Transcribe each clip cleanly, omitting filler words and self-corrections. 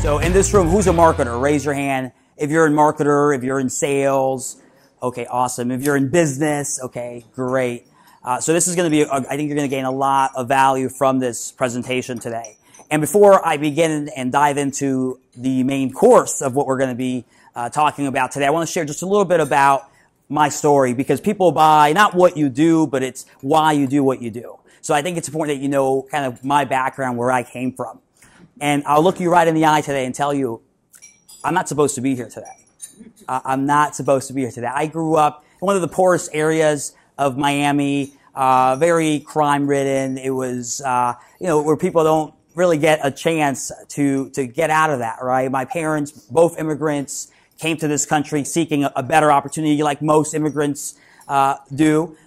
So in this room, who's a marketer? Raise your hand. If you're in marketer, if you're in sales, okay, awesome. If you're in business, okay, great. So this is going to be, I think you're going to gain a lot of value from this presentation today. And before I begin and dive into the main course of what we're going to be talking about today, I want to share just a little bit about my story, because people buy not what you do, but it's why you do what you do. So I think it's important that you know kind of my background, where I came from. And I'll look you right in the eye today and tell you, I'm not supposed to be here today. I'm not supposed to be here today. I grew up in one of the poorest areas of Miami, very crime-ridden. It was, where people don't really get a chance to get out of that, right? My parents, both immigrants, came to this country seeking a better opportunity, like most immigrants do.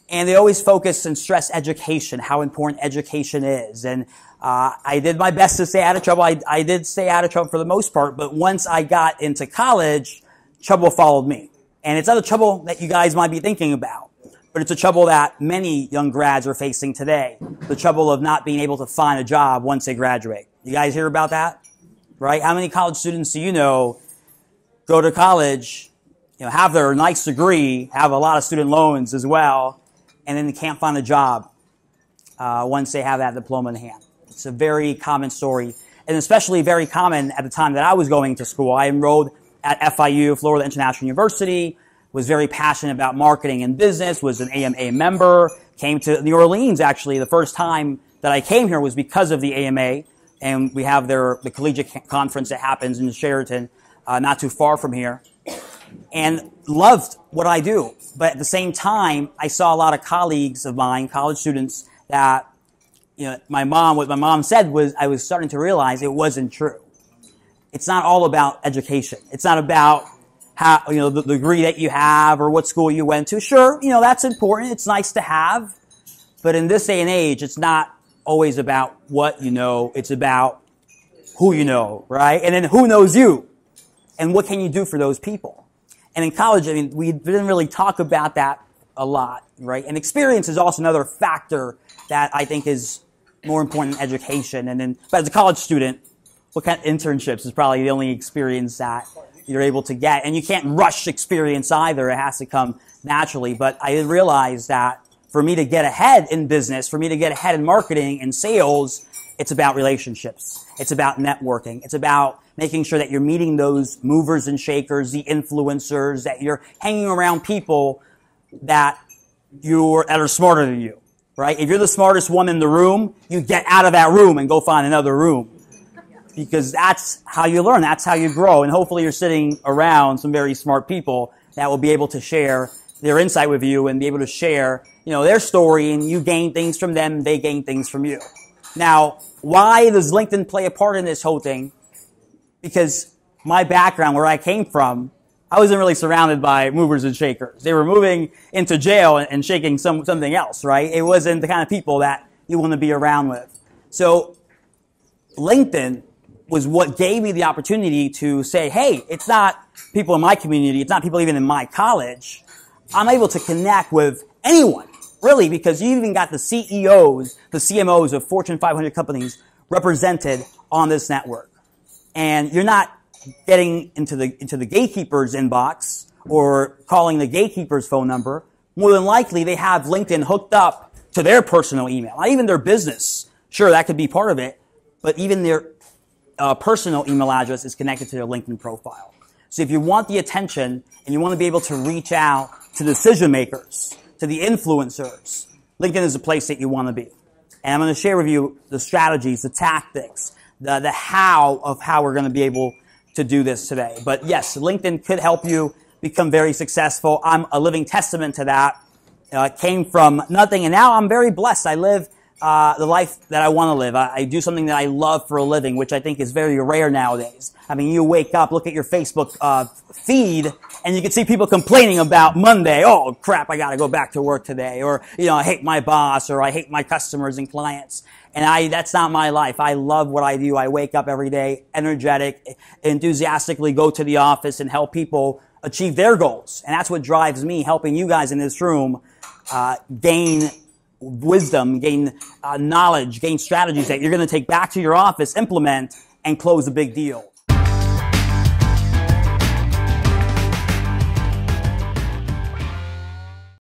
And they always focus and stress education, how important education is. And I did my best to stay out of trouble. I did stay out of trouble for the most part, but once I got into college, trouble followed me. And it's not a trouble that you guys might be thinking about, but it's a trouble that many young grads are facing today. The trouble of not being able to find a job once they graduate. You guys hear about that? Right? How many college students do you know go to college, have their nice degree, have a lot of student loans as well, and then they can't find a job once they have that diploma in hand? It's a very common story, and especially very common at the time that I was going to school. I enrolled at FIU, Florida International University, was very passionate about marketing and business, was an AMA member, came to New Orleans actually. The first time that I came here was because of the AMA, and we have the collegiate conference that happens in Sheraton, not too far from here, and loved what I do. But at the same time, I saw a lot of colleagues of mine, college students, that what my mom said was, I was starting to realize it wasn't true. It's not all about education. It's not about how, the degree that you have or what school you went to. Sure, that's important. It's nice to have. But in this day and age, it's not always about what you know. It's about who you know, right? And then who knows you? And what can you do for those people? And in college, we didn't really talk about that a lot, right? And experience is also another factor that I think is more important than education. But as a college student, what kind of internships is probably the only experience that you're able to get. And you can't rush experience either. It has to come naturally. But I realized that for me to get ahead in business, for me to get ahead in marketing and sales, it's about relationships. It's about networking. It's about making sure that you're meeting those movers and shakers, the influencers, that you're hanging around people that are smarter than you, right? If you're the smartest one in the room, you get out of that room and go find another room. Because that's how you learn. That's how you grow. And hopefully you're sitting around some very smart people that will be able to share their insight with you and be able to share, their story, and you gain things from them, they gain things from you. Now, why does LinkedIn play a part in this whole thing? Because my background, where I came from, I wasn't really surrounded by movers and shakers. They were moving into jail and shaking something else, right? It wasn't the kind of people that you want to be around with. So LinkedIn was what gave me the opportunity to say, hey, it's not people in my community, it's not people even in my college. I'm able to connect with anyone, really, because you even got the CEOs, the CMOs of Fortune 500 companies represented on this network. And you're not getting into the gatekeeper's inbox or calling the gatekeeper's phone number. More than likely, they have LinkedIn hooked up to their personal email, not even their business. Sure, that could be part of it, but even their personal email address is connected to their LinkedIn profile. So if you want the attention and you want to be able to reach out to decision makers, to the influencers, LinkedIn is the place that you want to be. And I'm going to share with you the strategies, the tactics, the how of how we're going to be able to do this today. But yes, LinkedIn could help you become very successful. I'm a living testament to that. Came from nothing, and now I'm very blessed. I live the life that I want to live. I do something that I love for a living, which I think is very rare nowadays. You wake up, look at your Facebook feed, and you can see people complaining about Monday. Oh, crap, I got to go back to work today. Or, I hate my boss, or I hate my customers and clients. And that's not my life. I love what I do. I wake up every day, energetic, enthusiastically go to the office and help people achieve their goals. And that's what drives me, helping you guys in this room gain wisdom, gain knowledge, gain strategies that you're going to take back to your office, implement, and close a big deal.